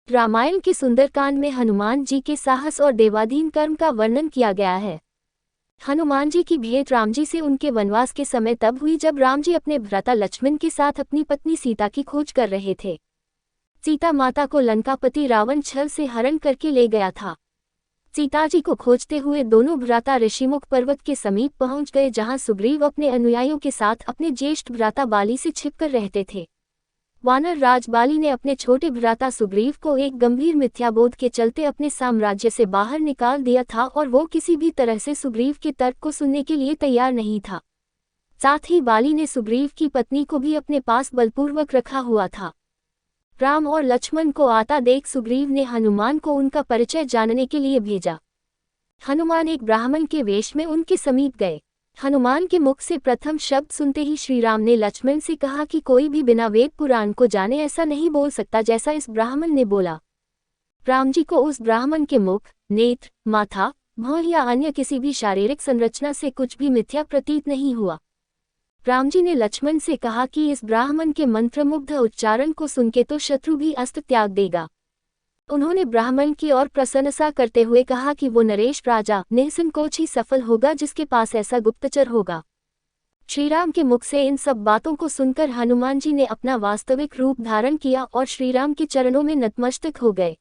रामायण के सुंदरकांड में हनुमान जी के साहस और देवाधीन कर्म का वर्णन किया गया है। हनुमान जी की भेंट राम जी से उनके वनवास के समय तब हुई जब राम जी अपने भ्राता लक्ष्मण के साथ अपनी पत्नी सीता की खोज कर रहे थे। सीता माता को लंकापति रावण छल से हरण करके ले गया था। सीता जी को खोजते हुए दोनों भ्राता ऋषिमुख पर्वत के समीप पहुंच गए, जहां सुग्रीव अपने अनुयायियों के साथ अपने ज्येष्ठ भ्राता बाली से छिपकर रहते थे। वानर राज बाली ने अपने छोटे भ्राता सुग्रीव को एक गंभीर मिथ्याबोध के चलते अपने साम्राज्य से बाहर निकाल दिया था और वो किसी भी तरह से सुग्रीव के तर्क को सुनने के लिए तैयार नहीं था। साथ ही बाली ने सुग्रीव की पत्नी को भी अपने पास बलपूर्वक रखा हुआ था। राम और लक्ष्मण को आता देख सुग्रीव ने हनुमान को उनका परिचय जानने के लिए भेजा। हनुमान एक ब्राह्मण के वेश में उनके समीप गए। हनुमान के मुख से प्रथम शब्द सुनते ही श्रीराम ने लक्ष्मण से कहा कि कोई भी बिना वेद पुराण को जाने ऐसा नहीं बोल सकता जैसा इस ब्राह्मण ने बोला। राम जी को उस ब्राह्मण के मुख, नेत्र, माथा, भौं या अन्य किसी भी शारीरिक संरचना से कुछ भी मिथ्या प्रतीत नहीं हुआ। राम जी ने लक्ष्मण से कहा कि इस ब्राह्मण के मंत्रमुग्ध उच्चारण को सुनके तो शत्रु भी अस्त्र त्याग देगा। उन्होंने ब्राह्मण की ओर प्रशंसा करते हुए कहा कि वो नरेश राजा निःसंकोच ही सफल होगा जिसके पास ऐसा गुप्तचर होगा। श्रीराम के मुख से इन सब बातों को सुनकर हनुमान जी ने अपना वास्तविक रूप धारण किया और श्रीराम के चरणों में नतमस्तक हो गए।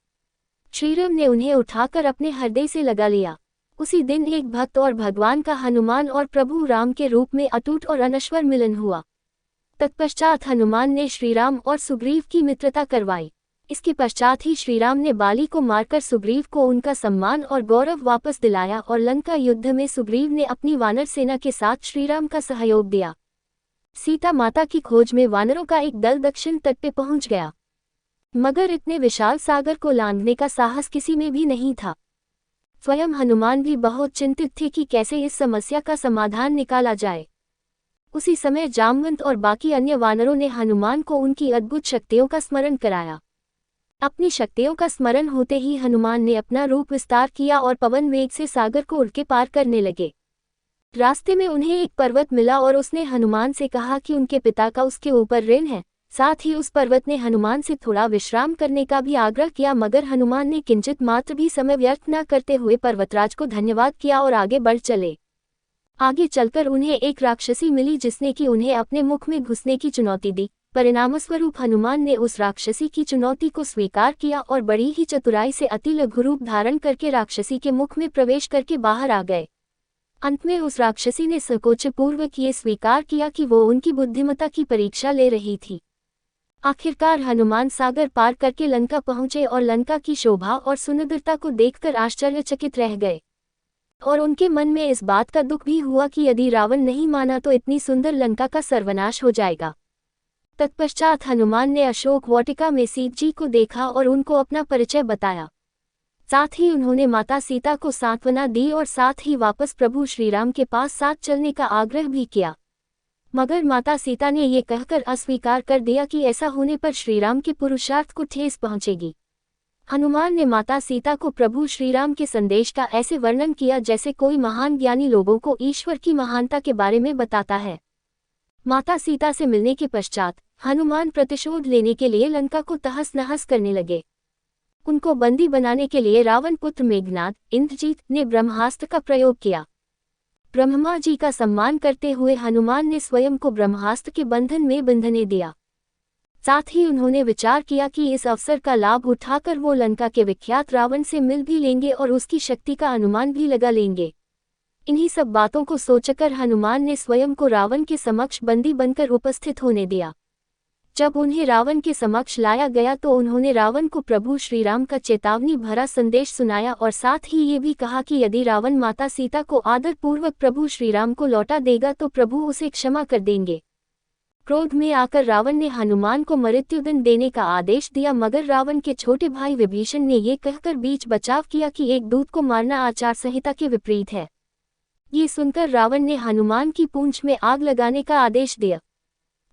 श्रीराम ने उन्हें उठाकर अपने हृदय से लगा लिया। उसी दिन एक भक्त और भगवान का हनुमान और प्रभु राम के रूप में अटूट और अनश्वर मिलन हुआ। तत्पश्चात हनुमान ने श्रीराम और सुग्रीव की मित्रता करवाई। इसके पश्चात ही श्रीराम ने बाली को मारकर सुग्रीव को उनका सम्मान और गौरव वापस दिलाया और लंका युद्ध में सुग्रीव ने अपनी वानर सेना के साथ श्रीराम का सहयोग दिया। सीता माता की खोज में वानरों का एक दल दक्षिण तट पे पहुंच गया, मगर इतने विशाल सागर को लांघने का साहस किसी में भी नहीं था। स्वयं हनुमान भी बहुत चिंतित थे कि कैसे इस समस्या का समाधान निकाला जाए। उसी समय जामवंत और बाकी अन्य वानरों ने हनुमान को उनकी अद्भुत शक्तियों का स्मरण कराया। अपनी शक्तियों का स्मरण होते ही हनुमान ने अपना रूप विस्तार किया और पवन वेग से सागर को उड़ के पार करने लगे। रास्ते में उन्हें एक पर्वत मिला और उसने हनुमान से कहा कि उनके पिता का उसके ऊपर ऋण है। साथ ही उस पर्वत ने हनुमान से थोड़ा विश्राम करने का भी आग्रह किया, मगर हनुमान ने किंचित मात्र भी समय व्यर्थ न करते हुए पर्वतराज को धन्यवाद किया और आगे बढ़ चले। आगे चलकर उन्हें एक राक्षसी मिली जिसने कि उन्हें अपने मुख में घुसने की चुनौती दी। परिणामस्वरूप हनुमान ने उस राक्षसी की चुनौती को स्वीकार किया और बड़ी ही चतुराई से अति लघु रूप धारण करके राक्षसी के मुख में प्रवेश करके बाहर आ गए। अंत में उस राक्षसी ने संकोचपूर्वक ये स्वीकार किया कि वो उनकी बुद्धिमत्ता की परीक्षा ले रही थी। आखिरकार हनुमान सागर पार करके लंका पहुंचे और लंका की शोभा और सुंदरता को देखकर आश्चर्यचकित रह गए। और उनके मन में इस बात का दुख भी हुआ कि यदि रावण नहीं माना तो इतनी सुंदर लंका का सर्वनाश हो जाएगा। तत्पश्चात हनुमान ने अशोक वाटिका में सीता जी को देखा और उनको अपना परिचय बताया। साथ ही उन्होंने माता सीता को सांत्वना दी और साथ ही वापस प्रभु श्रीराम के पास साथ चलने का आग्रह भी किया, मगर माता सीता ने ये कहकर अस्वीकार कर दिया कि ऐसा होने पर श्रीराम के पुरुषार्थ को ठेस पहुंचेगी। हनुमान ने माता सीता को प्रभु श्रीराम के संदेश का ऐसे वर्णन किया जैसे कोई महान ज्ञानी लोगों को ईश्वर की महानता के बारे में बताता है। माता सीता से मिलने के पश्चात हनुमान प्रतिशोध लेने के लिए लंका को तहस नहस करने लगे। उनको बंदी बनाने के लिए रावण पुत्र मेघनाद इंद्रजीत ने ब्रह्मास्त्र का प्रयोग किया। ब्रह्मा जी का सम्मान करते हुए हनुमान ने स्वयं को ब्रह्मास्त्र के बंधन में बंधने दिया। साथ ही उन्होंने विचार किया कि इस अवसर का लाभ उठाकर वो लंका के विख्यात रावण से मिल भी लेंगे और उसकी शक्ति का अनुमान भी लगा लेंगे। इन्हीं सब बातों को सोचकर हनुमान ने स्वयं को रावण के समक्ष बंदी बनकर उपस्थित होने दिया। जब उन्हें रावण के समक्ष लाया गया तो उन्होंने रावण को प्रभु श्रीराम का चेतावनी भरा संदेश सुनाया और साथ ही ये भी कहा कि यदि रावण माता सीता को आदरपूर्वक प्रभु श्रीराम को लौटा देगा तो प्रभु उसे क्षमा कर देंगे। क्रोध में आकर रावण ने हनुमान को मृत्युदंड देने का आदेश दिया, मगर रावण के छोटे भाई विभीषण ने ये कहकर बीच बचाव किया कि एक दूत को मारना आचार संहिता के विपरीत है। ये सुनकर रावण ने हनुमान की पूंछ में आग लगाने का आदेश दिया।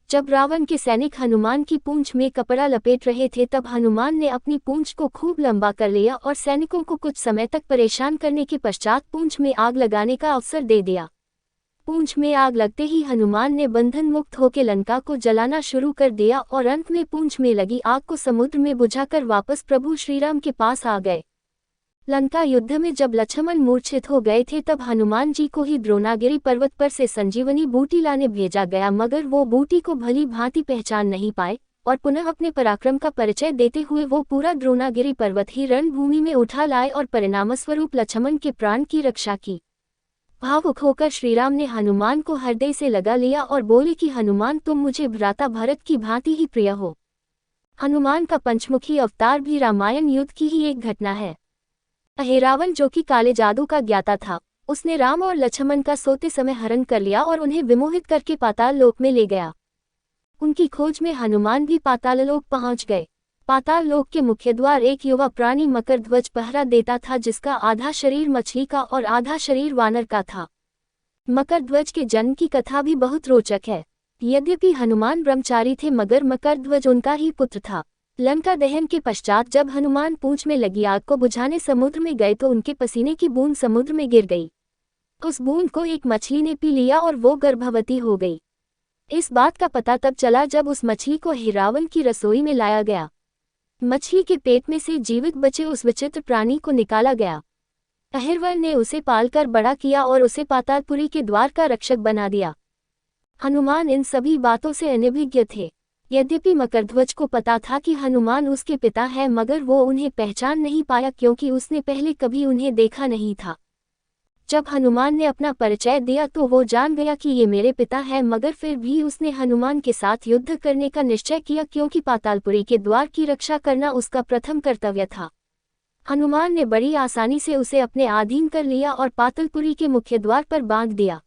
जब रावण के सैनिक हनुमान की पूंछ में कपड़ा लपेट रहे थे तब हनुमान ने अपनी पूंछ को खूब लंबा कर लिया और सैनिकों को कुछ समय तक परेशान करने के पश्चात पूंछ में आग लगाने का अवसर दे दिया। पूंछ में आग लगते ही हनुमान ने बंधन मुक्त होकर लंका को जलाना शुरू कर दिया और अंत में पूंछ में लगी आग को समुद्र में बुझाकर वापस प्रभु श्रीराम के पास आ गए। लंका युद्ध में जब लक्ष्मण मूर्छित हो गए थे तब हनुमान जी को ही द्रोणागिरी पर्वत पर से संजीवनी बूटी लाने भेजा गया, मगर वो बूटी को भली भांति पहचान नहीं पाए और पुनः अपने पराक्रम का परिचय देते हुए वो पूरा द्रोणागिरी पर्वत ही रणभूमि में उठा लाए और परिणामस्वरूप लक्ष्मण के प्राण की रक्षा की। भावुक होकर श्रीराम ने हनुमान को हृदय से लगा लिया और बोले कि हनुमान, तुम मुझे भ्राता भरत की भांति ही प्रिय हो। हनुमान का पंचमुखी अवतार भी रामायण युद्ध की ही एक घटना है। अहिरावण, जो कि काले जादू का ज्ञाता था, उसने राम और लक्ष्मण का सोते समय हरण कर लिया और उन्हें विमोहित करके पाताल लोक में ले गया। उनकी खोज में हनुमान भी पाताल लोक पहुंच गए। पाताल लोक के मुख्य द्वार एक युवा प्राणी मकरध्वज पहरा देता था, जिसका आधा शरीर मछली का और आधा शरीर वानर का था। मकरध्वज के जन्म की कथा भी बहुत रोचक है। यद्यपि हनुमान ब्रह्मचारी थे, मगर मकरध्वज उनका ही पुत्र था। लंका दहन के पश्चात जब हनुमान पूंछ में लगी आग को बुझाने समुद्र में गए तो उनके पसीने की बूंद समुद्र में गिर गई। उस बूंद को एक मछली ने पी लिया और वो गर्भवती हो गई। इस बात का पता तब चला जब उस मछली को अहिरावण की रसोई में लाया गया। मछली के पेट में से जीवित बचे उस विचित्र प्राणी को निकाला गया। अहिरावण ने उसे पालकर बड़ा किया और उसे पातालपुरी के द्वार का रक्षक बना दिया। हनुमान इन सभी बातों से अनभिज्ञ थे। यद्यपि मकरध्वज को पता था कि हनुमान उसके पिता है, मगर वो उन्हें पहचान नहीं पाया क्योंकि उसने पहले कभी उन्हें देखा नहीं था। जब हनुमान ने अपना परिचय दिया तो वो जान गया कि ये मेरे पिता है, मगर फिर भी उसने हनुमान के साथ युद्ध करने का निश्चय किया क्योंकि पातालपुरी के द्वार की रक्षा करना उसका प्रथम कर्तव्य था। हनुमान ने बड़ी आसानी से उसे अपने अधीन कर लिया और पातालपुरी के मुख्य द्वार पर बांध दिया।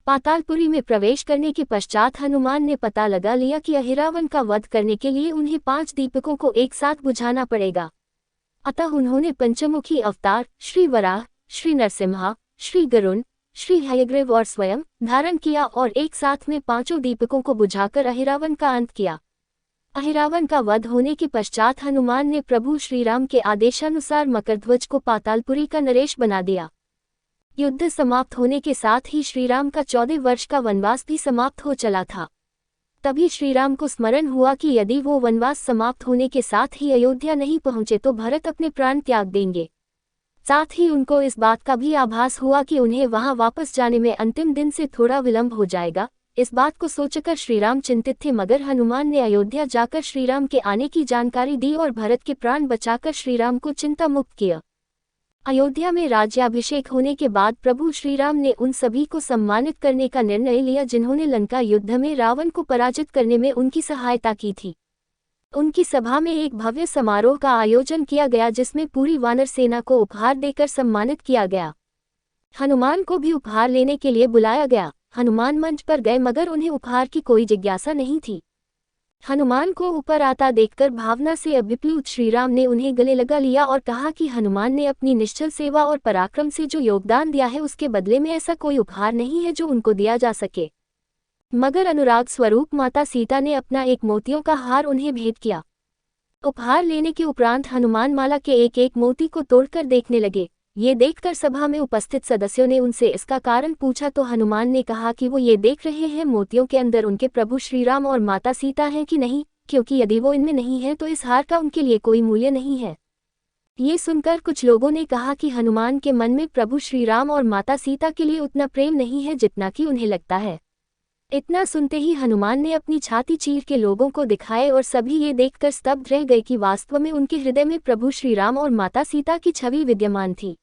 पातालपुरी में प्रवेश करने के पश्चात हनुमान ने पता लगा लिया कि अहिरावण का वध करने के लिए उन्हें 5 दीपकों को एक साथ बुझाना पड़ेगा। अतः उन्होंने पंचमुखी अवतार श्री वराह, श्री नरसिम्हा, श्री गरुण, श्री हयग्रीव और स्वयं धारण किया और एक साथ में 5 दीपकों को बुझाकर अहिरावण का अंत किया। अहिरावण का वध होने के पश्चात हनुमान ने प्रभु श्रीराम के आदेशानुसार मकरध्वज को पातालपुरी का नरेश बना दिया। युद्ध समाप्त होने के साथ ही श्रीराम का 14 वर्ष का वनवास भी समाप्त हो चला था। तभी श्रीराम को स्मरण हुआ कि यदि वो वनवास समाप्त होने के साथ ही अयोध्या नहीं पहुंचे तो भरत अपने प्राण त्याग देंगे। साथ ही उनको इस बात का भी आभास हुआ कि उन्हें वहां वापस जाने में अंतिम दिन से थोड़ा विलंब हो जाएगा। इस बात को सोचकर श्रीराम चिंतित थे, मगर हनुमान ने अयोध्या जाकर श्रीराम के आने की जानकारी दी और भरत के प्राण बचाकर श्रीराम को चिंता मुक्त किया। अयोध्या में राज्याभिषेक होने के बाद प्रभु श्रीराम ने उन सभी को सम्मानित करने का निर्णय लिया जिन्होंने लंका युद्ध में रावण को पराजित करने में उनकी सहायता की थी। उनकी सभा में एक भव्य समारोह का आयोजन किया गया जिसमें पूरी वानर सेना को उपहार देकर सम्मानित किया गया। हनुमान को भी उपहार लेने के लिए बुलाया गया। हनुमान मंच पर गए, मगर उन्हें उपहार की कोई जिज्ञासा नहीं थी। हनुमान को ऊपर आता देखकर भावना से अभिप्लुत श्रीराम ने उन्हें गले लगा लिया और कहा कि हनुमान ने अपनी निश्चल सेवा और पराक्रम से जो योगदान दिया है उसके बदले में ऐसा कोई उपहार नहीं है जो उनको दिया जा सके। मगर अनुराग स्वरूप माता सीता ने अपना एक मोतियों का हार उन्हें भेंट किया। उपहार लेने के उपरांत हनुमान माला के एक एक मोती को तोड़कर देखने लगे। ये देखकर सभा में उपस्थित सदस्यों ने उनसे इसका कारण पूछा तो हनुमान ने कहा कि वो ये देख रहे हैं मोतियों के अंदर उनके प्रभु श्रीराम और माता सीता हैं कि नहीं, क्योंकि यदि वो इनमें नहीं है तो इस हार का उनके लिए कोई मूल्य नहीं है। ये सुनकर कुछ लोगों ने कहा कि हनुमान के मन में प्रभु श्रीराम और माता सीता के लिए उतना प्रेम नहीं है जितना कि उन्हें लगता है। इतना सुनते ही हनुमान ने अपनी छाती चीर के लोगों को दिखाए और सभी ये देखकर स्तब्ध रह गए कि वास्तव में उनके हृदय में प्रभु श्रीराम और माता सीता की छवि विद्यमान थी।